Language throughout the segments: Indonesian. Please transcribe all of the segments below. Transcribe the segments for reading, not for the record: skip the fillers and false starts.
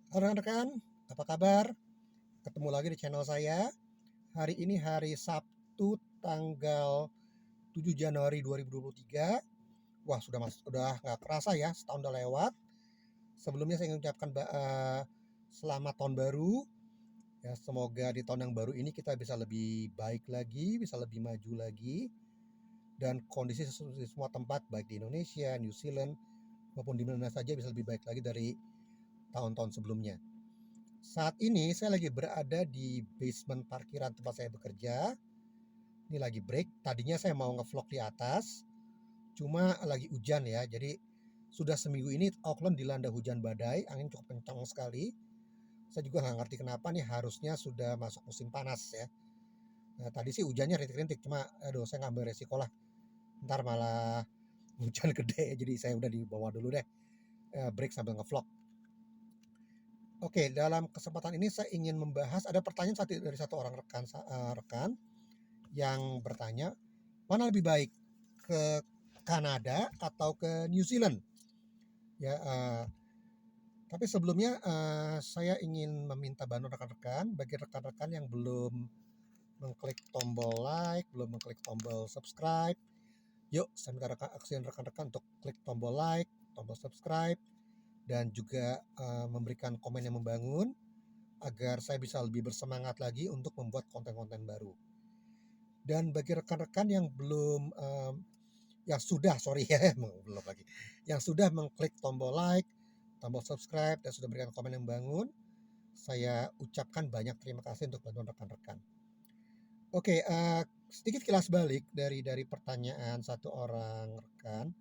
Halo rekan-rekan, apa kabar? Ketemu lagi di channel saya. Hari ini hari Sabtu tanggal 7 Januari 2023. Wah, sudah nggak kerasa ya, setahun udah lewat. Sebelumnya saya ingin ucapkan selamat tahun baru. Ya, semoga di tahun yang baru ini kita bisa lebih baik lagi, bisa lebih maju lagi, dan kondisi di semua tempat baik di Indonesia, New Zealand maupun di mana saja bisa lebih baik lagi dari tahun-tahun sebelumnya. Saat ini saya lagi berada di basement parkiran tempat saya bekerja. Ini lagi break. Tadinya saya mau ngevlog di atas, cuma lagi hujan ya. Jadi sudah seminggu ini Auckland dilanda hujan badai, angin cukup kencang sekali. Saya juga nggak ngerti kenapa nih, harusnya sudah masuk musim panas ya. Nah, tadi sih hujannya rintik-rintik, cuma aduh saya ngambil resiko lah. Ntar malah hujan gede, jadi saya udah di bawah dulu deh. Break sambil ngevlog. Oke, dalam kesempatan ini saya ingin membahas, ada pertanyaan dari satu orang rekan yang bertanya, mana lebih baik, ke Kanada atau ke New Zealand? Ya, tapi sebelumnya saya ingin meminta bantuan rekan-rekan, bagi rekan-rekan yang belum mengklik tombol like, belum mengklik tombol subscribe. Yuk, saya minta aksiin rekan-rekan untuk klik tombol like, tombol subscribe, dan juga memberikan komen yang membangun agar saya bisa lebih bersemangat lagi untuk membuat konten-konten baru. Dan bagi rekan-rekan yang belum yang sudah sorry ya belum lagi yang sudah mengklik tombol like, tombol subscribe, dan sudah memberikan komen yang membangun, saya ucapkan banyak terima kasih untuk bantuan rekan-rekan. Oke, sedikit kilas balik dari pertanyaan satu orang rekan.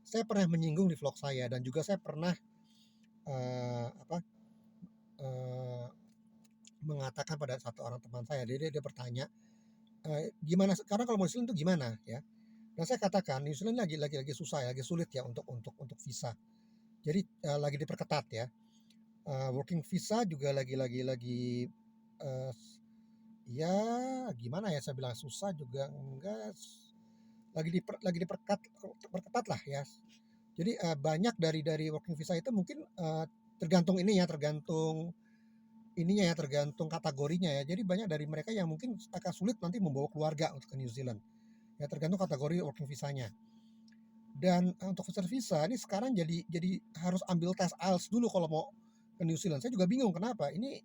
Saya pernah menyinggung di vlog saya, dan juga saya pernah uh, apa uh, mengatakan pada satu orang teman saya. Dia bertanya, gimana sekarang kalau mau New Zealand itu gimana ya? Dan saya katakan New Zealand lagi susah ya, lagi sulit ya untuk visa. Jadi lagi diperketat ya. Working visa juga lagi uh, ya gimana ya, saya bilang susah juga enggak, lagi diperketat lah ya. Jadi banyak dari working visa itu mungkin tergantung tergantung kategorinya ya. Jadi banyak dari mereka yang mungkin akan sulit nanti membawa keluarga untuk ke New Zealand. Ya tergantung kategori working visanya. Dan untuk visa ini sekarang jadi harus ambil tes IELTS dulu kalau mau ke New Zealand. Saya juga bingung kenapa. Ini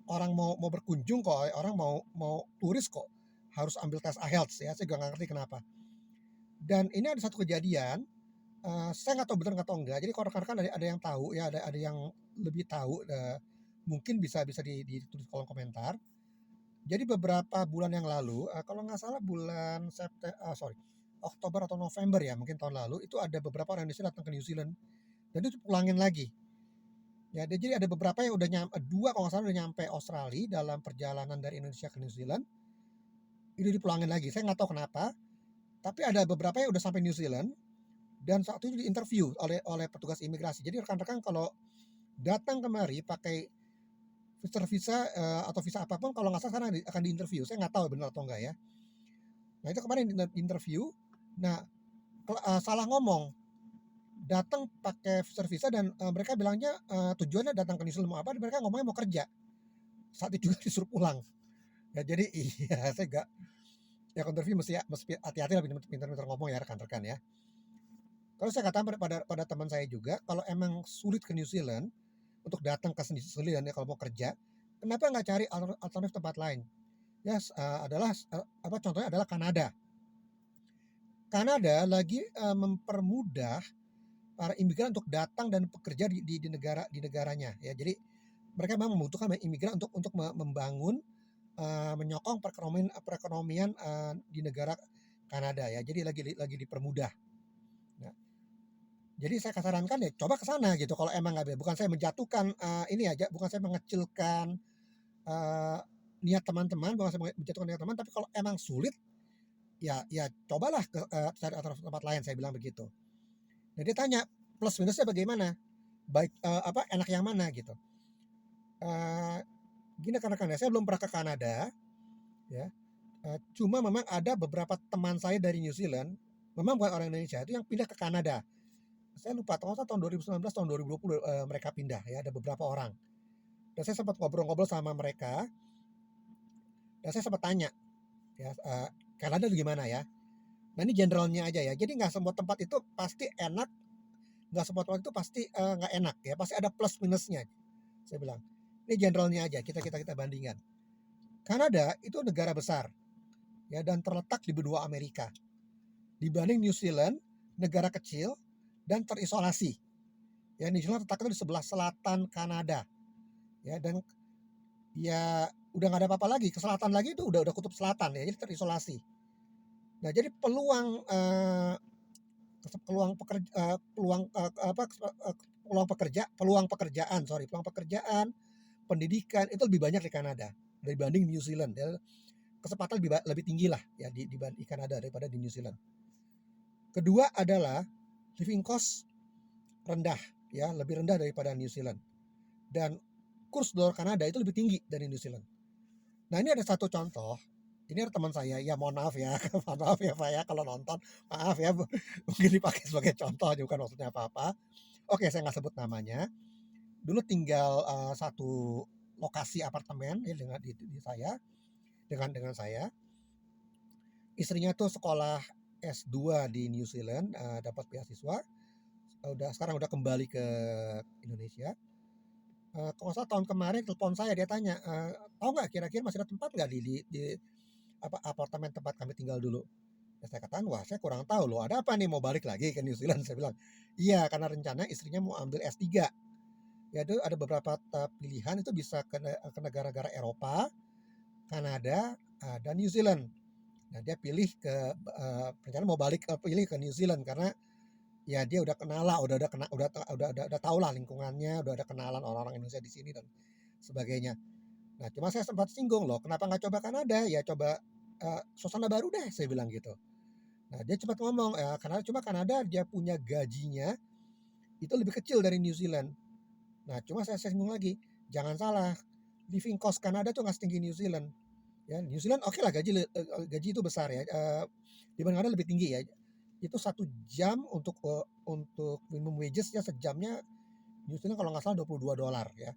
orang mau berkunjung kok, orang mau turis kok harus ambil tes IELTS ya. Saya juga nggak ngerti kenapa. Dan ini ada satu kejadian, saya nggak tahu benar nggak tahu enggak. Jadi kalau rekan-rekan ada yang tahu ya, ada yang lebih tahu, mungkin bisa bisa ditulis kolom komentar. Jadi beberapa bulan yang lalu, kalau nggak salah bulan Oktober atau November ya, mungkin tahun lalu, itu ada beberapa orang Indonesia datang ke New Zealand dan itu pulangin lagi. Ya, jadi ada beberapa yang udah dua kalau nggak salah udah nyampe Australia dalam perjalanan dari Indonesia ke New Zealand. Itu dipulangin lagi. Saya nggak tahu kenapa, tapi ada beberapa yang udah sampai New Zealand dan saat itu diinterview oleh petugas imigrasi. Jadi rekan-rekan kalau datang kemari pakai visa atau visa apapun, kalau nggak salah sekarang akan diinterview. Saya nggak tahu benar atau enggak ya. Nah itu kemarin interview, nah salah ngomong, datang pakai visa dan mereka bilangnya tujuannya datang ke New Zealand mau apa, mereka ngomongnya mau kerja. Saat itu juga disuruh pulang. Ya jadi iya saya gak, ya interview mesti hati-hati lah, pintar-pintar ngomong ya rekan-rekan ya. Kalau saya katakan pada teman saya juga, kalau emang sulit ke New Zealand untuk datang ke New Zealand ya kalau mau kerja, kenapa nggak cari alternatif tempat lain? Ya contohnya adalah Kanada. Kanada lagi mempermudah para imigran untuk datang dan bekerja di negaranya ya. Jadi mereka memang membutuhkan imigran untuk membangun, menyokong perekonomian di negara Kanada ya. Jadi lagi dipermudah. Nah, jadi saya sarankan ya coba ke sana gitu kalau emang nggak, bukan saya menjatuhkan ini aja, bukan saya mengecilkan niat teman-teman, bukan saya menjatuhkan niat teman, tapi kalau emang sulit ya cobalah cari tempat lain, saya bilang begitu. Nah dia tanya plus minusnya bagaimana, baik enak yang mana gitu. Gini rekan-rekan ya, saya belum pernah ke Kanada ya. Cuma memang ada beberapa teman saya dari New Zealand, memang bukan orang Indonesia, itu yang pindah ke Kanada. saya lupa tahun 2019 tahun 2020 mereka pindah ya, ada beberapa orang. Dan saya sempat ngobrol-ngobrol sama mereka, dan saya sempat tanya ya, Kanada gimana ya. Nah ini generalnya aja ya, jadi nggak semua tempat itu pasti enak, nggak semua tempat itu pasti nggak enak ya, pasti ada plus minusnya. Saya bilang ini generalnya aja, kita bandingkan. Kanada itu negara besar ya, dan terletak di benua Amerika. Dibanding New Zealand, negara kecil dan terisolasi. Ya, New Zealand terletak di sebelah selatan Kanada. Ya, dan ya udah nggak ada apa-apa lagi. Ke selatan lagi itu udah kutub selatan ya, jadi terisolasi. Nah, jadi peluang pekerjaan, pendidikan itu lebih banyak di Kanada dibanding New Zealand. Ya. Kesempatan lebih tinggi lah ya di Kanada daripada di New Zealand. Kedua adalah living cost rendah ya, lebih rendah daripada New Zealand. Dan kurs dolar Kanada itu lebih tinggi dari New Zealand. Nah, ini ada satu contoh. Ini ada teman saya, ya mohon maaf ya, maaf ya Pak ya kalau nonton, maaf ya, mungkin dipakai sebagai contoh, bukan maksudnya apa-apa. Oke, saya nggak sebut namanya. Dulu tinggal satu lokasi apartemen ya di saya dengan saya. Istrinya tuh sekolah S2 di New Zealand, dapat beasiswa. Sekarang udah kembali ke Indonesia. Kalau nggak salah tahun kemarin telepon saya, dia tanya, tahu nggak kira-kira masih ada tempat nggak di apartemen tempat kami tinggal dulu. Ya, saya katakan, wah saya kurang tahu loh, ada apa nih, mau balik lagi ke New Zealand? Saya bilang, iya karena rencana istrinya mau ambil S3. Ya itu ada beberapa pilihan, itu bisa ke negara-negara Eropa, Kanada, dan New Zealand. Nah dia pilih rencana mau balik pilih ke New Zealand karena ya dia udah kenal lah, udah tahu lah lingkungannya, udah ada kenalan orang-orang Indonesia di sini dan sebagainya. Nah cuma saya sempat singgung loh, kenapa nggak coba Kanada? Ya coba suasana baru deh, saya bilang gitu. Nah dia cepat ngomong, cuma Kanada dia punya gajinya itu lebih kecil dari New Zealand. Nah cuma saya singgung lagi, jangan salah, living cost Kanada tuh nggak setinggi New Zealand. Ya New Zealand oke lah, gaji itu besar ya, dibanding Kanada lebih tinggi ya. Itu 1 jam untuk minimum wages ya, sejamnya New Zealand kalau nggak salah $22 ya.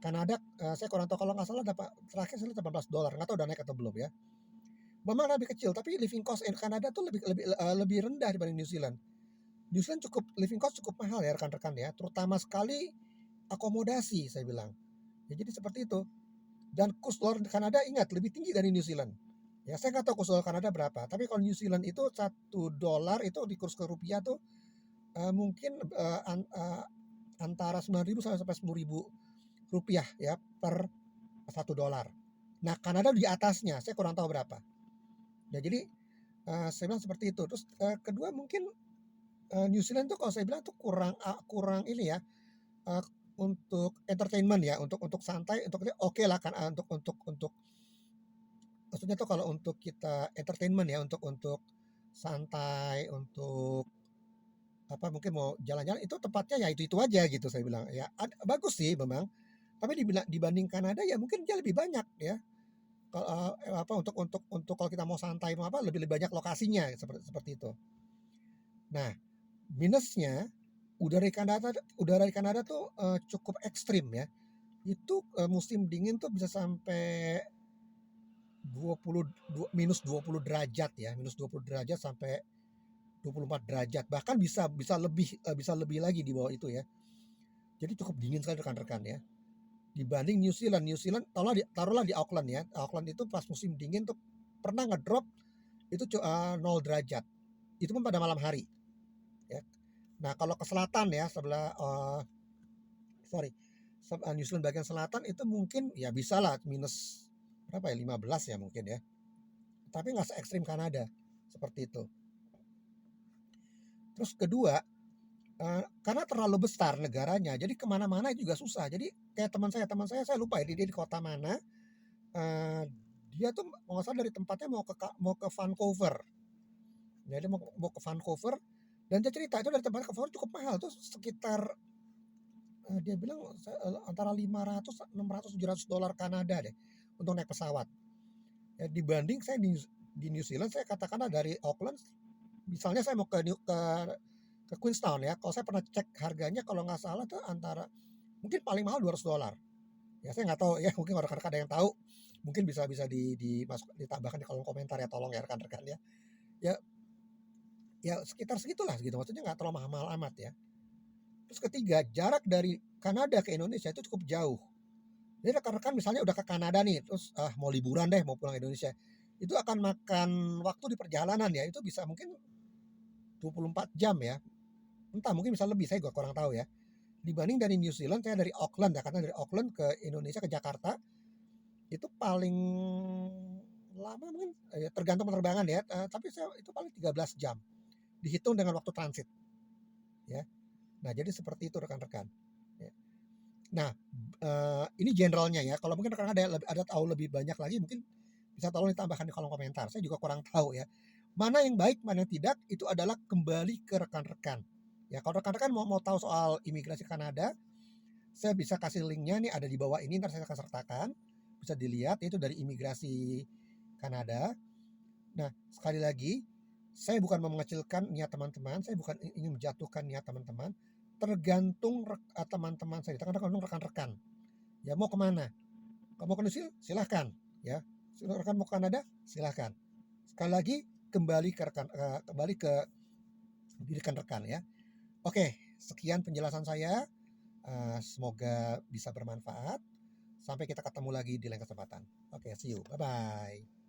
Kanada saya kurang tahu, kalau nggak salah terakhir saya lihat $18, nggak tahu udah naik atau belum ya. Memang lebih kecil, tapi living cost in Kanada tuh lebih rendah dibanding New Zealand. New Zealand living cost cukup mahal ya rekan-rekan ya, terutama sekali akomodasi saya bilang. Ya, jadi seperti itu. Dan kurs dolar Kanada ingat lebih tinggi dari New Zealand. Ya saya nggak tahu kurs dolar Kanada berapa, tapi kalau New Zealand itu $1 itu di kurs ke rupiah tuh mungkin antara 9.000 sampai 10.000 rupiah ya per $1. Nah Kanada di atasnya, saya kurang tahu berapa. Ya jadi saya bilang seperti itu. Terus kedua mungkin New Zealand tuh kalau saya bilang tuh kurang ini ya, untuk entertainment ya, untuk santai, oke lah kan, untuk maksudnya tuh kalau untuk kita entertainment ya, untuk santai, untuk apa mungkin mau jalan-jalan, itu tempatnya ya itu aja gitu saya bilang. Ya bagus sih memang, tapi dibanding Kanada ya mungkin dia lebih banyak ya. Kalau untuk kalau kita mau santai mau apa, lebih banyak lokasinya seperti itu. Nah, minusnya udara di Kanada tuh cukup ekstrim ya. Itu musim dingin tuh bisa sampai minus 20 derajat ya, minus 20 derajat sampai 24 derajat, bahkan bisa lebih lagi di bawah itu ya. Jadi cukup dingin sekali rekan-rekan ya. Dibanding New Zealand, taruhlah di Auckland ya. Auckland itu pas musim dingin tuh pernah ngedrop itu 0 derajat. Itu pun pada malam hari ya. Nah, kalau ke selatan ya, New Zealand bagian selatan itu mungkin ya bisa lah minus berapa ya, 15 ya mungkin ya. Tapi nggak se ekstrim Kanada seperti itu. Terus kedua, karena terlalu besar negaranya, jadi kemana-mana juga susah. Jadi kayak teman saya lupa ya dia di kota mana. Dia tuh mau nggak salah dari tempatnya mau ke Vancouver. Jadi mau ke Vancouver, dan dia cerita itu dari tempatnya ke Vancouver cukup mahal tuh, sekitar dia bilang antara 500, 600, $700 Kanada deh untuk naik pesawat. Ya, dibanding saya di New Zealand, saya katakanlah dari Auckland, misalnya saya mau ke ke Queenstown ya. Kalau saya pernah cek harganya kalau nggak salah tuh antara mungkin paling mahal $200. Ya saya nggak tahu ya, mungkin kalau rekan-rekan ada yang tahu, mungkin bisa bisa ditambahkan di kolom komentar ya, tolong ya rekan-rekan ya. Ya ya sekitar segitulah gitu, maksudnya nggak terlalu mahal-mahal amat ya. Terus ketiga, jarak dari Kanada ke Indonesia itu cukup jauh. Jadi rekan-rekan misalnya udah ke Kanada nih, terus mau liburan deh, mau pulang Indonesia, itu akan makan waktu di perjalanan ya, itu bisa mungkin 24 jam ya, entah mungkin bisa lebih, saya juga kurang tahu ya. Dibanding dari New Zealand, saya dari Auckland ya, karena dari Auckland ke Indonesia ke Jakarta itu paling lama mungkin tergantung penerbangan ya, tapi saya itu paling 13 jam dihitung dengan waktu transit ya. Nah jadi seperti itu rekan-rekan ya. Nah ini generalnya ya, kalau mungkin rekan ada tahu lebih banyak lagi, mungkin bisa tolong ditambahkan di kolom komentar, saya juga kurang tahu ya. Mana yang baik, mana yang tidak, itu adalah kembali ke rekan-rekan ya. Kalau rekan-rekan mau tahu soal imigrasi Kanada, saya bisa kasih linknya nih, ada di bawah ini, ntar saya akan sertakan, bisa dilihat itu dari imigrasi Kanada. Nah sekali lagi, saya bukan mengecilkan niat teman-teman, saya bukan ingin menjatuhkan niat teman-teman, tergantung teman-teman saya, tergantung rekan-rekan ya, mau kemana. Kamu mau ke New Zealand silahkan ya, rekan mau ke Kanada silahkan. Sekali lagi kembali ke diri rekan-rekan ya. Oke, sekian penjelasan saya. Semoga bisa bermanfaat. Sampai kita ketemu lagi di lain kesempatan. Oke, see you. Bye-bye.